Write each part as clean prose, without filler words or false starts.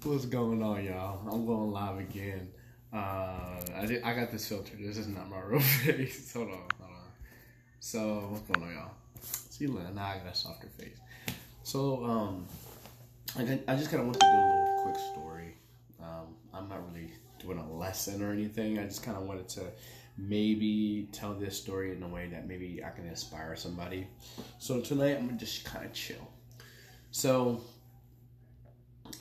What's going on, y'all? I'm going live again. I got this filter. This is not my real face. Hold on. So what's going on, y'all? See, now I got a softer face. So I just kind of want to do a little quick story. I'm not really doing a lesson or anything. I just kind of wanted to maybe tell this story in a way that maybe I can inspire somebody. So tonight I'm gonna just kind of chill. So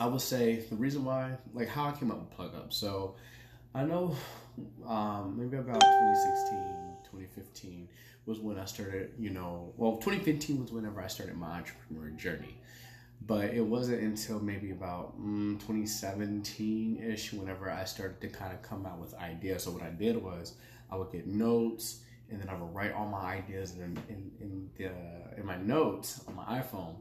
I would say the reason why, like how I came up with Plughub. So I know maybe about 2016, 2015 was when I started, 2015 was whenever I started my entrepreneur journey. But it wasn't until maybe about 2017-ish whenever I started to kind of come out with ideas. So what I did was I would get notes and then I would write all my ideas in my notes on my iPhone.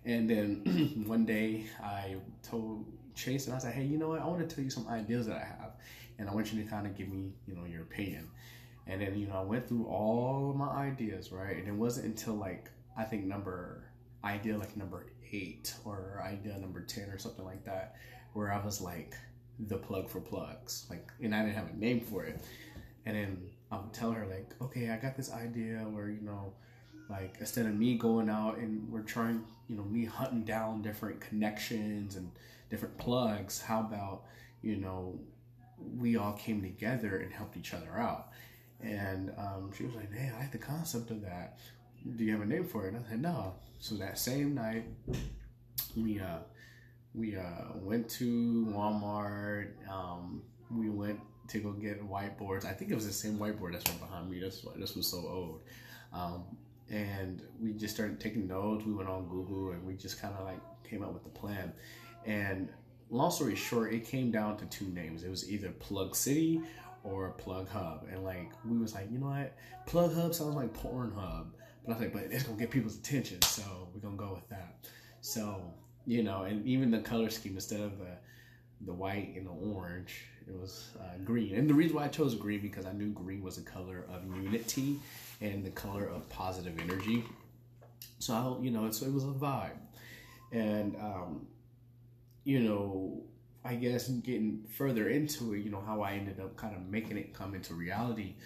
And then one day I told Chase and I said, hey, you know what? I want to tell you some ideas that I have. And I want you to kind of give me, your opinion. And then, I went through all of my ideas, right? And it wasn't until I think number 8 or idea number 10 or something like that, where I was like the plug for plugs. And I didn't have a name for it. And then I would tell her okay, I got this idea where, instead of me going out and we're trying, me hunting down different connections and different plugs, how about, we all came together and helped each other out. And she was like, hey, I like the concept of that. Do you have a name for it? And I said, no. So that same night, we went to Walmart. We went to go get whiteboards. I think it was the same whiteboard that's right behind me. This was so old. And we just started taking notes. We went on Google and we just kind of came up with the plan. And long story short, it came down to two names. It was either Plug City or Plughub. And we was like, you know what? Plughub sounds like Pornhub. But I was like, but it's gonna get people's attention, so we're gonna go with that. So, and even the color scheme, instead of the white and the orange, it was green. And the reason why I chose green, because I knew green was a color of unity and the color of positive energy. So so it was a vibe. And I guess getting further into it, how I ended up kind of making it come into reality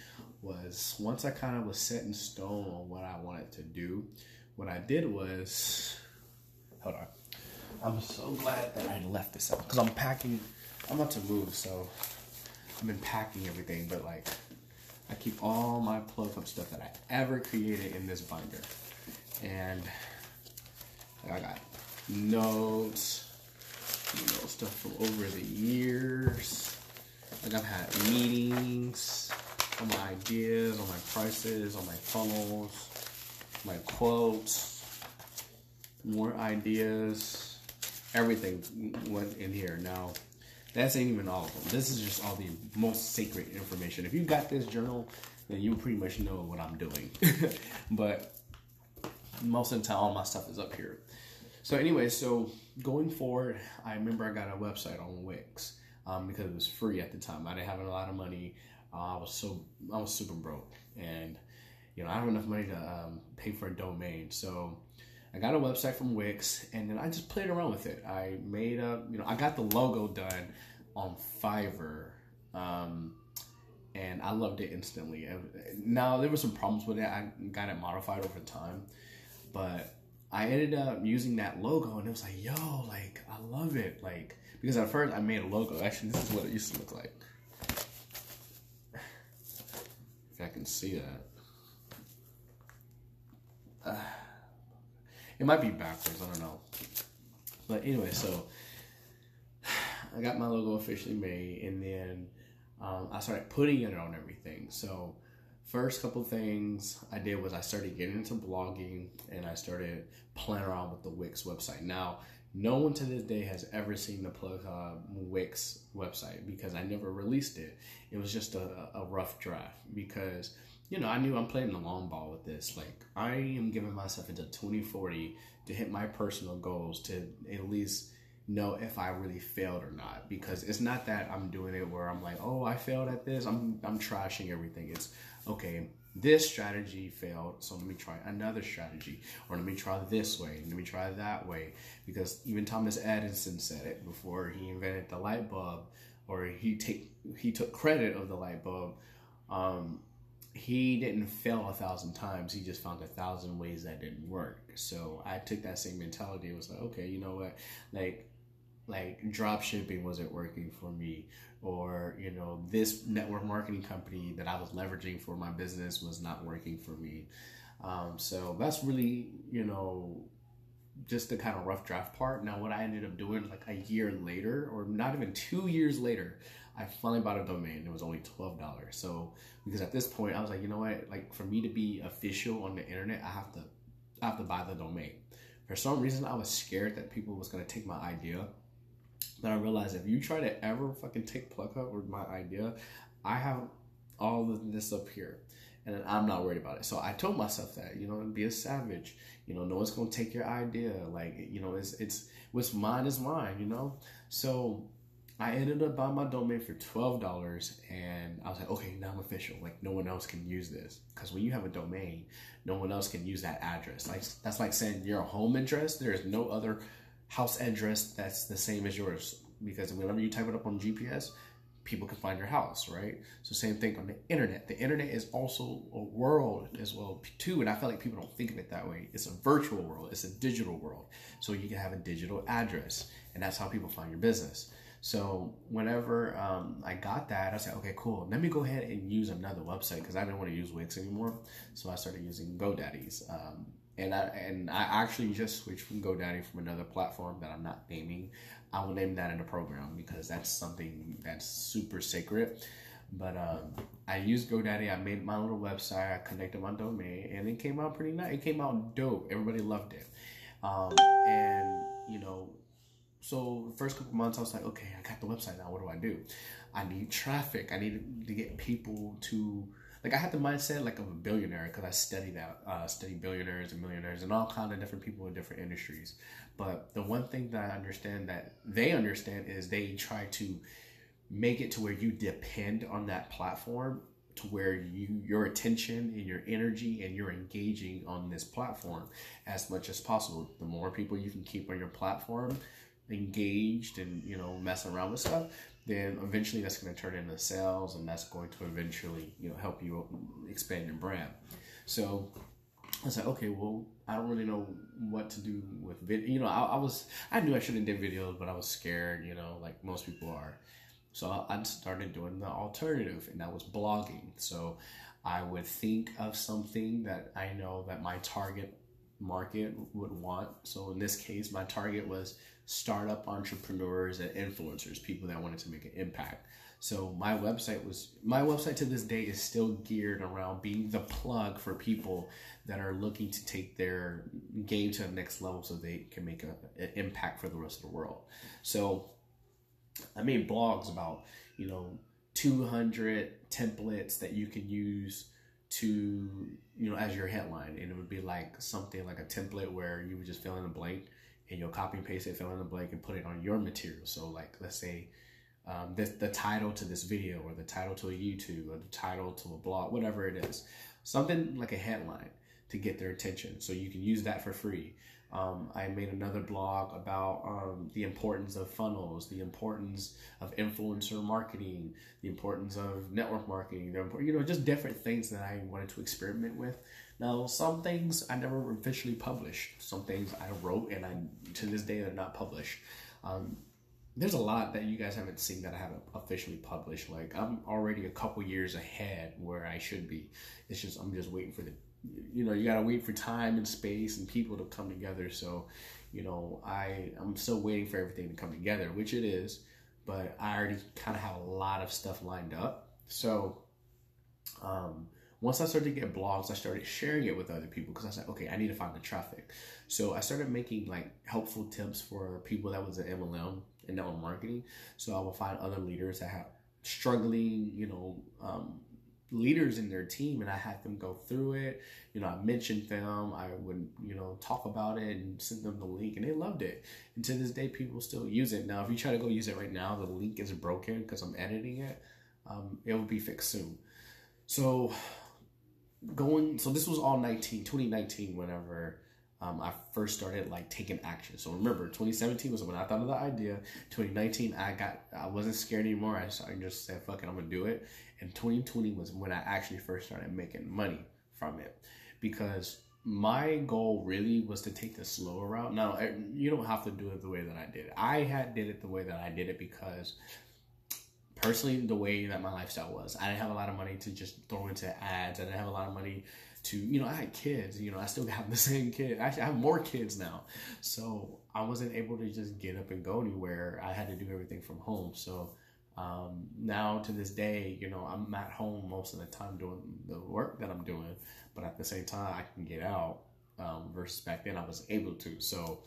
was once I kind of was set in stone on what I wanted to do, what I did was, hold on. I'm so glad that I left this out because I'm packing. I'm about to move, so I've been packing everything, but I keep all my Plughub stuff that I ever created in this binder. And I got notes, stuff from over the years. I've had meetings, all my ideas, all my prices, all my funnels, my quotes, more ideas. Everything went in here. Now, that's ain't even all of them. This is just all the most sacred information. If you got this journal, then you pretty much know what I'm doing. But most of the time, all my stuff is up here. So anyway, so going forward, I remember I got a website on Wix because it was free at the time. I didn't have a lot of money. I was super broke, and I don't have enough money to pay for a domain. So I got a website from Wix, and then I just played around with it. I made up, I got the logo done on Fiverr, and I loved it instantly. Now there were some problems with it. I got it modified over time, but I ended up using that logo, and it was like, yo, I love it, because at first I made a logo. Actually, this is what it used to look like. If I can see that. It might be backwards, I don't know. But anyway, so I got my logo officially made, and then I started putting it on everything. So first couple things I did was I started getting into blogging, and I started playing around with the Wix website. Now, no one to this day has ever seen the Plughub Wix website because I never released it. It was just a rough draft because, I knew I'm playing the long ball with this. I am giving myself until 2040 to hit my personal goals to at least know if I really failed or not. Because it's not that I'm doing it where I'm like, oh, I failed at this. I'm trashing everything. It's, okay, this strategy failed, so let me try another strategy, or let me try this way, let me try that way. Because even Thomas Edison said it before he invented the light bulb, or he took credit of the light bulb. He didn't fail 1,000 times. He just found 1,000 ways that didn't work. So I took that same mentality. It was like, okay, you know what, like drop shipping wasn't working for me, or this network marketing company that I was leveraging for my business was not working for me. So that's really just the kind of rough draft part. Now what I ended up doing, like a year later, or not even 2 years later, I finally bought a domain. It was only $12. So because at this point I was like, you know what, like for me to be official on the internet, I have to buy the domain. For some reason I was scared that people was going to take my idea. Then I realized if you try to ever fucking take Plughub or my idea, I have all of this up here, and I'm not worried about it. So I told myself that, be a savage. No one's gonna take your idea. Like, it's what's mine is mine. So I ended up buying my domain for $12, and I was like, okay, now I'm official. Like, no one else can use this, because when you have a domain, no one else can use that address. Like, that's like saying your home address. There is no other house address that's the same as yours, because whenever you type it up on GPS, people can find your house, right? So same thing on the internet. The internet is also a world as well too, and I feel like people don't think of it that way. It's a virtual world, it's a digital world. So you can have a digital address, and that's how people find your business. So whenever I got that, I said, okay, cool. Let me go ahead and use another website, because I didn't want to use Wix anymore. So I started using GoDaddy's. And I actually just switched from GoDaddy from another platform that I'm not naming. I will name that in the program, because that's something that's super sacred. But I used GoDaddy. I made my little website. I connected my domain, and it came out pretty nice. It came out dope. Everybody loved it. So the first couple months I was like, okay, I got the website now. What do I do? I need traffic. I need to get people to, like, I had the mindset like of a billionaire, because I study billionaires and millionaires and all kinds of different people in different industries. But the one thing that I understand that they understand is they try to make it to where you depend on that platform, to where your attention and your energy and you're engaging on this platform as much as possible. The more people you can keep on your platform engaged and messing around with stuff, then eventually that's going to turn into sales, and that's going to eventually help you expand your brand. So I was like, okay, well, I don't really know what to do with video. I knew I should have did videos, but I was scared, like most people are. So I started doing the alternative, and that was blogging. So I would think of something that I know that my target market would want. So in this case, my target was startup entrepreneurs and influencers, people that wanted to make an impact. So my website to this day is still geared around being the plug for people that are looking to take their game to the next level, so they can make an impact for the rest of the world. So I made blogs about 200 templates that you can use to as your headline, and it would be like something like a template where you would just fill in a blank, and you'll copy and paste it, fill in the blank, and put it on your material. So like, let's say the title to this video, or the title to a YouTube, or the title to a blog, whatever it is, something like a headline to get their attention. So you can use that for free. I made another blog about the importance of funnels, the importance of influencer marketing, the importance of network marketing, just different things that I wanted to experiment with. Now, some things I never officially published. Some things I wrote, and to this day they're not published. There's a lot that you guys haven't seen that I haven't officially published. Like, I'm already a couple years ahead where I should be. It's just, I'm just waiting for you gotta wait for time and space and people to come together. So, I'm still waiting for everything to come together, which it is, but I already kind of have a lot of stuff lined up. So, once I started to get blogs, I started sharing it with other people, because I said, okay, I need to find the traffic. So I started making like helpful tips for people that was in MLM and network marketing. So I will find other leaders that have struggling, leaders in their team, and I had them go through it. I mentioned them. I would, talk about it and send them the link, and they loved it. And to this day, people still use it. Now, if you try to go use it right now, the link is broken because I'm editing it. It will be fixed soon. So so this was all 2019 whenever I first started like taking action. So remember, 2017 was when I thought of the idea. 2019, I wasn't scared anymore. I just said, fuck it, I'm gonna do it. And 2020 was when I actually first started making money from it, because my goal really was to take the slower route. Now, you don't have to do it the way that I did it. Did it the way that I did it because personally, the way that my lifestyle was, I didn't have a lot of money to just throw into ads. I didn't have a lot of money to, I had kids, I still have the same kid. Actually, I have more kids now. So I wasn't able to just get up and go anywhere. I had to do everything from home. So now to this day, I'm at home most of the time doing the work that I'm doing, but at the same time, I can get out versus back then I was able to. So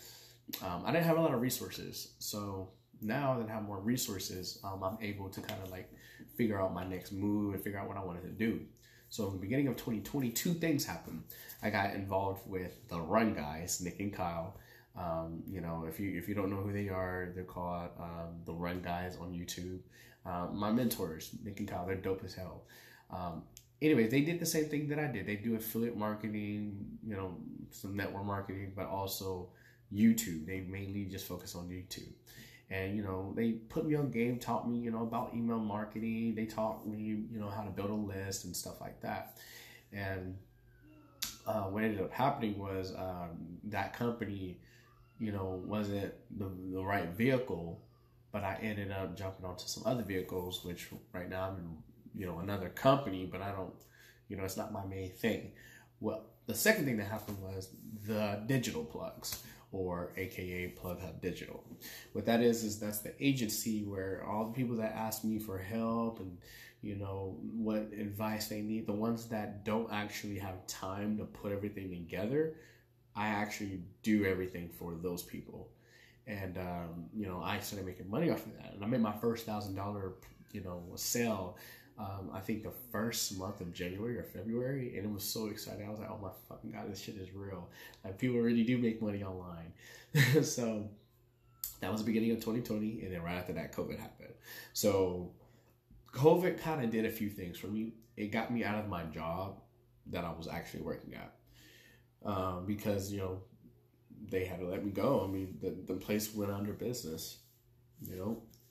I didn't have a lot of resources. So now that I have more resources, I'm able to kind of like figure out my next move and figure out what I wanted to do. So in the beginning of 2020, two things happened. I got involved with the Run Guys, Nick and Kyle. If you don't know who they are, they're called the Run Guys on YouTube. My mentors, Nick and Kyle, they're dope as hell. Anyways, they did the same thing that I did. They do affiliate marketing, some network marketing, but also YouTube. They mainly just focus on YouTube. And, they put me on game, taught me, about email marketing. They taught me, how to build a list and stuff like that. And what ended up happening was that company, wasn't the right vehicle, but I ended up jumping onto some other vehicles, which right now I'm in, another company, but I don't, it's not my main thing. Well, the second thing that happened was the digital plugs, or AKA Plughub Digital. What that is that's the agency where all the people that ask me for help and, what advice they need, the ones that don't actually have time to put everything together, I actually do everything for those people. And, I started making money off of that. And I made my first $1,000, sale, I think the first month of January or February. And it was so exciting. I was like, oh my fucking God, this shit is real. Like, people really do make money online. So that was the beginning of 2020. And then right after that, COVID happened. So COVID kind of did a few things for me. It got me out of my job that I was actually working at. Because, they had to let me go. I mean, the place went under business,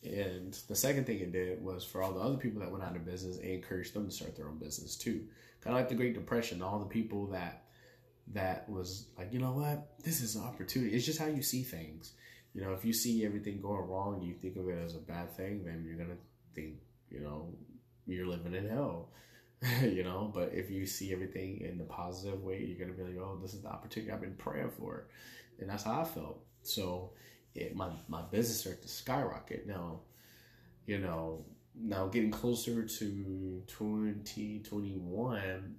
And the second thing it did was for all the other people that went out of business, it encouraged them to start their own business too. Kind of like the Great Depression, all the people that was like, you know what, this is an opportunity. It's just how you see things. If you see everything going wrong and you think of it as a bad thing, then you're going to think, you're living in hell. But if you see everything in the positive way, you're going to be like, oh, this is the opportunity I've been praying for. And that's how I felt. So my business started to skyrocket. Now, now getting closer to 2021,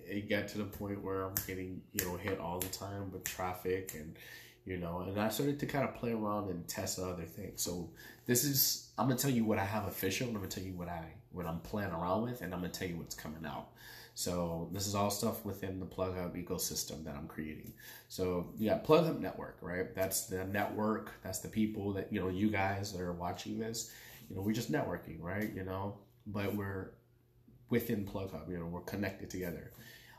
it got to the point where I'm getting, hit all the time with traffic and I started to kind of play around and test other things. So I'm going to tell you what I have official, and I'm going to tell you what I'm playing around with, and I'm going to tell you what's coming out. So this is all stuff within the Plughub ecosystem that I'm creating. So you got Plughub Network, right? That's the network. That's the people that, you guys that are watching this, we're just networking, right? But we're within Plughub, we're connected together.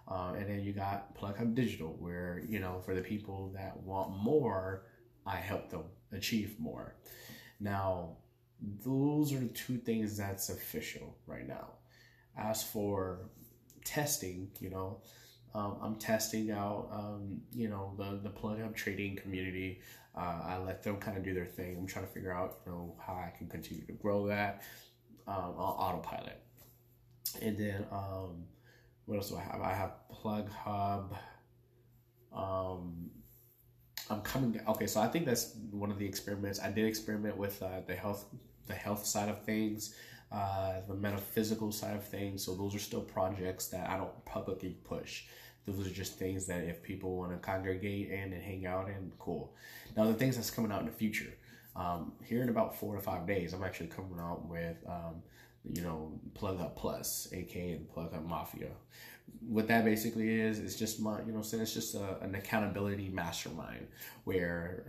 And then you got Plughub Digital, where, for the people that want more, I help them achieve more. Now, those are the two things that's official right now. As for testing, I'm testing out, the Plughub trading community. I let them kind of do their thing. I'm trying to figure out, how I can continue to grow that on autopilot. And then, what else do I have? I have Plughub. I'm coming. Okay, so I think that's one of the experiments. I did experiment with the health side of things, the metaphysical side of things. So those are still projects that I don't publicly push. Those are just things that if people want to congregate in and hang out in, cool. Now the things that's coming out in the future, here in about 4 to 5 days, I'm actually coming out with Plughub Plus, aka the Plughub Mafia. What that basically is, it's just it's just an accountability mastermind where,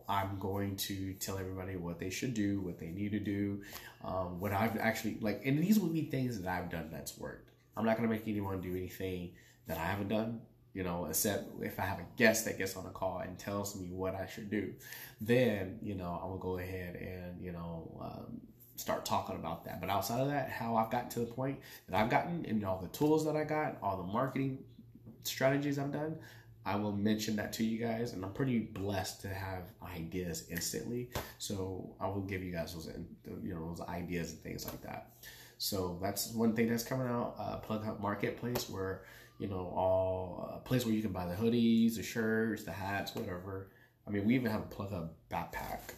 I'm going to tell everybody what they should do, what they need to do, what I've actually, and these would be things that I've done that's worked. I'm not going to make anyone do anything that I haven't done, you know, except if I have a guest that gets on a call and tells me what I should do. Then, you know, I'm going to go ahead and, you know, start talking about that. But outside of that, how I've gotten to the point that I've gotten and all the tools that I got, all the marketing strategies I've done, I will mention that to you guys. And I'm pretty blessed to have ideas instantly. So I will give you guys those, you know, those ideas and things like that. So that's one thing that's coming out, Plughub Marketplace, where, you know, all a place where you can buy the hoodies, the shirts, the hats, whatever. I mean, we even have a Plughub backpack.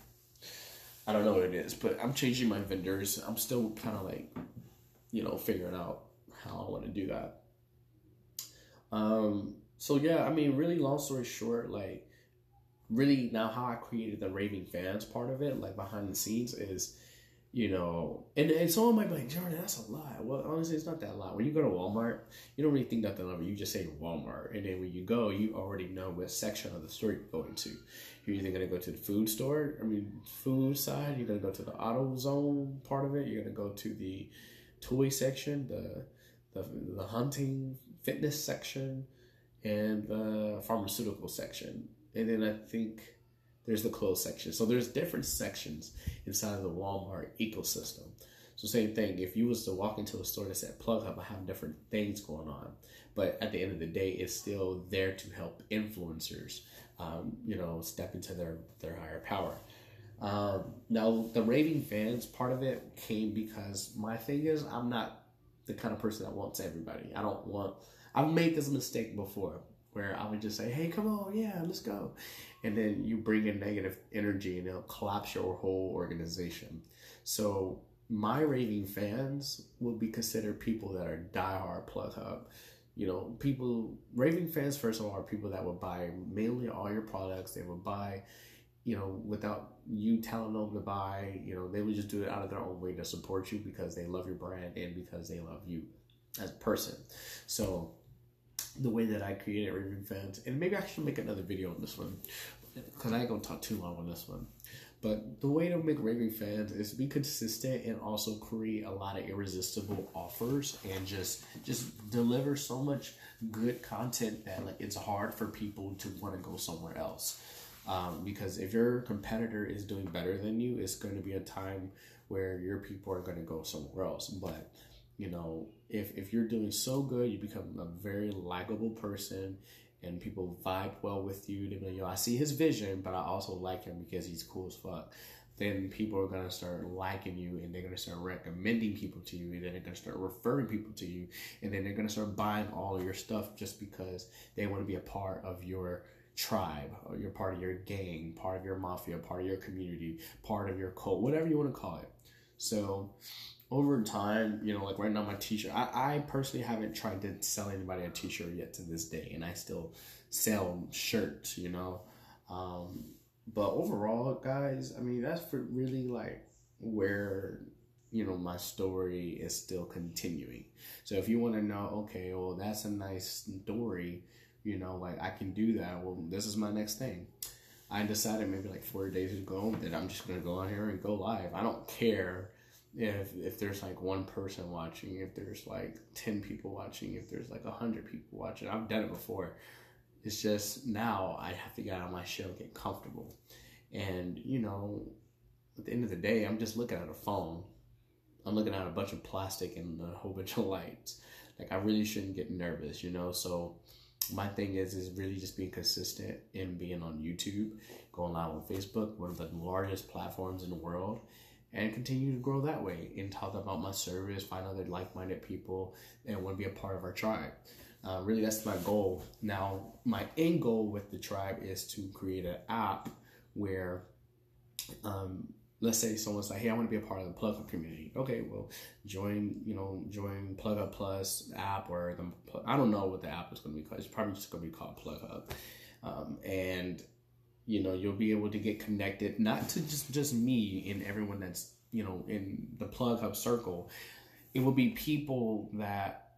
I don't know what it is, but I'm changing my vendors. I'm still kind of like, you know, figuring out how I want to do that. So yeah, I mean, really long story short, like really now how I created the Raving Fans part of it, like behind the scenes is, you know, and someone might be like, Jordan, that's a lot. Well, honestly, it's not that lot. When you go to Walmart, you don't really think nothing of it. You just say Walmart. And then when you go, you already know what section of the store you're going to. You're either going to go to the food store, food side. You're going to go to the auto zone part of it. You're going to go to the toy section, the hunting fitness section, and the pharmaceutical section. And then I think there's the clothes section. So there's different sections inside of the Walmart ecosystem. So same thing, if you was to walk into a store that said Plughub, I have different things going on. But at the end of the day, it's still there to help influencers, you know, step into their higher power. Now, the Raving Fans part of it came because my thing is I'm not the kind of person that wants everybody. I've made this mistake before where I would just say, hey, come on, yeah, let's go. And then you bring in negative energy and it'll collapse your whole organization. So my Raving Fans will be considered people that are diehard Plughub. You know, Raving Fans, first of all, are people that will buy mainly all your products. They will buy, you know, without you telling them to buy, you know, they would just do it out of their own way to support you because they love your brand and because they love you as a person. So the way that I created Raving Fans, and maybe I should make another video on this one because I ain't gonna talk too long on this one. But the way to make Raving Fans is to be consistent and also create a lot of irresistible offers and just deliver so much good content that like it's hard for people to want to go somewhere else. Because if your competitor is doing better than you, it's going to be a time where your people are going to go somewhere else. But you know, if you're doing so good, you become a very likable person and people vibe well with you. They're like, yo, I see his vision, but I also like him because he's cool as fuck. Then people are going to start liking you and they're going to start recommending people to you. And then they're going to start referring people to you. And then they're going to start buying all of your stuff just because they want to be a part of your tribe, or you're part of your gang, part of your mafia, part of your community, part of your cult, whatever you want to call it. So over time, you know, like right now my t-shirt, I personally haven't tried to sell anybody a t-shirt yet to this day, and I still sell shirts, you know. But overall, guys, I mean, that's for really like where, you know, my story is still continuing. So if you want to know, okay, well, that's a nice story, you know, like I can do that. Well, this is my next thing. I decided maybe like 4 days ago that I'm just going to go out here and go live. I don't care if there's like one person watching, if there's like 10 people watching, if there's like 100 people watching. I've done it before. It's just now I have to get out of my shell, get comfortable. And, you know, at the end of the day, I'm just looking at a phone. I'm looking at a bunch of plastic and a whole bunch of lights. Like, I really shouldn't get nervous, you know? So my thing is really just being consistent in being on YouTube, going live on Facebook, one of the largest platforms in the world, and continue to grow that way and talk about my service, find other like-minded people and want to be a part of our tribe. Really, that's my goal. Now, my end goal with the tribe is to create an app where, let's say someone's like, hey, I want to be a part of the Plughub community. Okay, well, join Plughub Plus app, or I don't know what the app is going to be called. It's probably just going to be called Plughub. And you know, you'll be able to get connected, not to just me and everyone that's, you know, in the Plughub circle. It will be people that,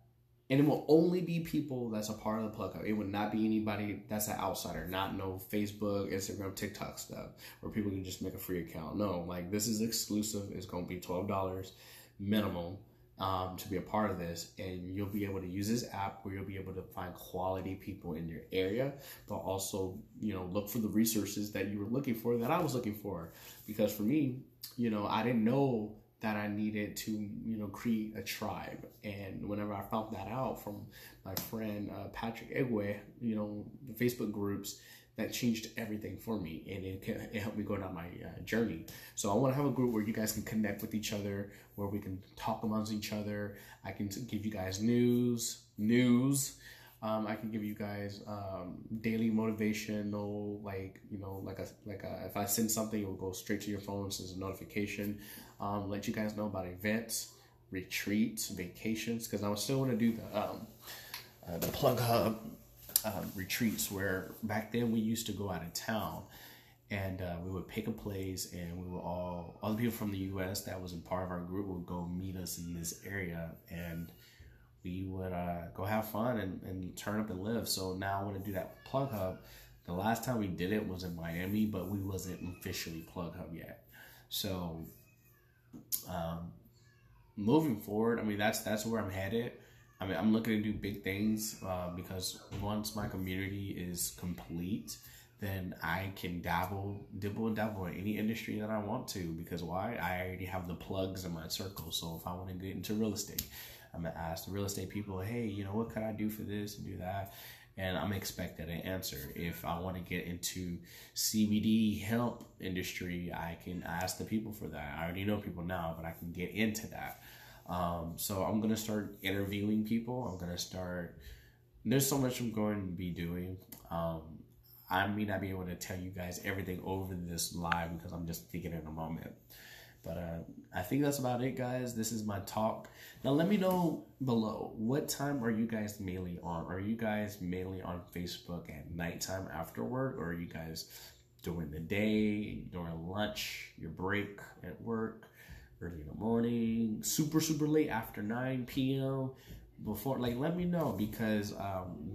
and it will only be people that's a part of the Plughub. It would not be anybody that's an outsider, not no Facebook, Instagram, TikTok stuff where people can just make a free account. No, like this is exclusive. It's going to be $12 minimum. to be a part of this, and you'll be able to use this app where you'll be able to find quality people in your area, but also, look for the resources that you were looking for, that I was looking for. Because for me, I didn't know that I needed to, create a tribe. And whenever I found that out from my friend Patrick Egwe, the Facebook groups, that changed everything for me, and it helped me go down my journey. So I want to have a group where you guys can connect with each other, where we can talk amongst each other. I can give you guys news. I can give you guys daily motivational, if I send something, it will go straight to your phone as a notification. Let you guys know about events, retreats, vacations, because I still want to do the Plughub retreats, where back then we used to go out of town, and we would pick a place, and we would other people from the U.S. that was a part of our group would go meet us in this area, and we would go have fun and turn up and live. So now I want to do that Plughub. The last time we did it was in Miami, but we wasn't officially Plughub yet. So moving forward, that's where I'm headed. I'm looking to do big things because once my community is complete, then I can dibble in any industry that I want to. Because why? I already have the plugs in my circle. So if I want to get into real estate, I'm going to ask the real estate people, hey, what can I do for this and do that? And I'm expected an answer. If I want to get into CBD hemp industry, I can ask the people for that. I already know people now, but I can get into that. So I'm going to start interviewing people. There's so much I'm going to be doing. I may not be able to tell you guys everything over this live because I'm just thinking in a moment. But I think that's about it, guys. This is my talk. Now, let me know below, what time are you guys mainly on? Are you guys mainly on Facebook at nighttime after work? Or are you guys during the day, during lunch, your break at work, early in the morning, super late after 9 p.m.? Before, let me know, because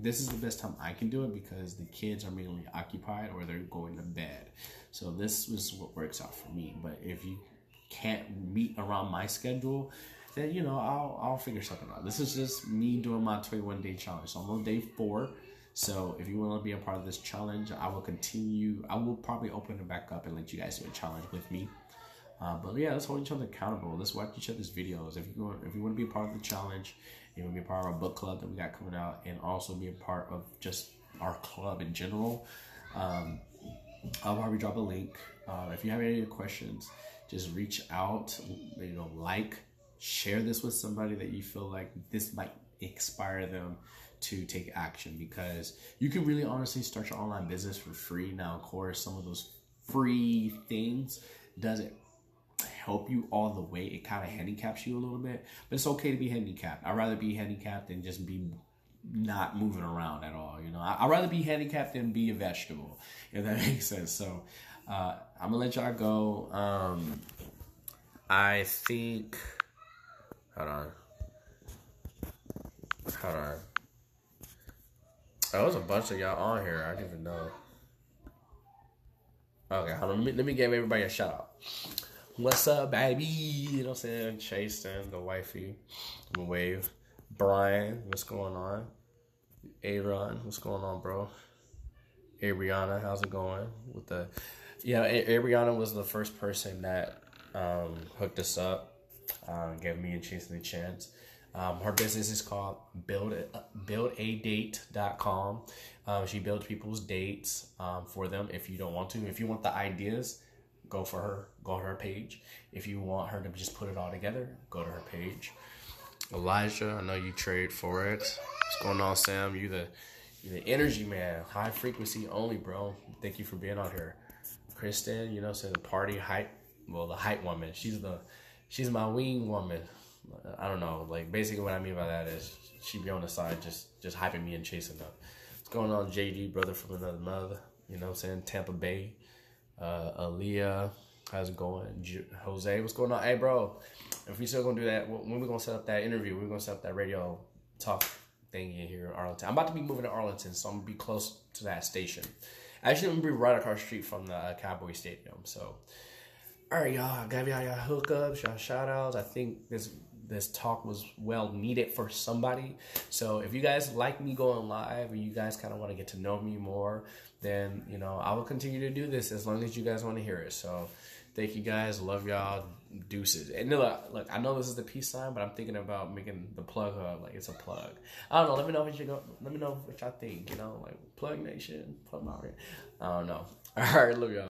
this is the best time I can do it, because the kids are mainly occupied or they're going to bed. So this is what works out for me. But if you can't meet around my schedule, then I'll figure something out. This is just me doing my 21-day challenge. So I'm on day 4. So if you want to be a part of this challenge, I will continue. I will probably open it back up and let you guys do a challenge with me. But yeah, let's hold each other accountable. Let's watch each other's videos. If you want to be a part of the challenge, you want to be a part of our book club that we got coming out, and also be a part of just our club in general, I'll probably drop a link. If you have any questions, just reach out. Share this with somebody that you feel like this might inspire them to take action, because you can really honestly start your online business for free. Now, of course, some of those free things doesn't help you all the way. It kind of handicaps you a little bit, but it's okay to be handicapped. I'd rather be handicapped than just be not moving around at all. I'd rather be handicapped than be a vegetable, if that makes sense. So I'm gonna let y'all go. I think, hold on. Oh, there's a bunch of y'all on here. I didn't even know. Okay, hold on. Let me give everybody a shout out. What's up, baby? You know what I'm saying? Chase and the wifey. Wave. Brian, what's going on? Aaron, what's going on, bro? Ariana, how's it going? Ariana was the first person that hooked us up, gave me and Chase the chance. Her business is called buildadate.com. She builds people's dates for them. If you don't want to, if you want the ideas, go for her. Go to her page. If you want her to just put it all together, go to her page. Elijah, I know you trade Forex. What's going on, Sam? You're the energy man. High frequency only, bro. Thank you for being on here. Kristen, the party hype. Well, the hype woman. She's my wing woman. I don't know. Basically what I mean by that is she be on the side just hyping me and chasing them. What's going on, JG, brother from another mother? Tampa Bay. Aaliyah, how's it going? Jose, what's going on? Hey, bro, if we still gonna do that, when we gonna set up that interview? We're gonna set up that radio talk thing in here in Arlington. I'm about to be moving to Arlington, so I'm gonna be close to that station. Actually, I'm gonna be right across the street from the Cowboy Stadium. So, all right, y'all, got y'all hookups, y'all shout outs. I think this this talk was well needed for somebody. So if you guys like me going live, or you guys kind of want to get to know me more, then I will continue to do this as long as you guys want to hear it. So thank you guys. Love y'all. Deuces. And look, I know this is the peace sign, but I'm thinking about making the Plughub like it's a plug. I don't know. Let me know what y'all think. Like Plug Nation, Plug Mountain. I don't know. All right, love y'all.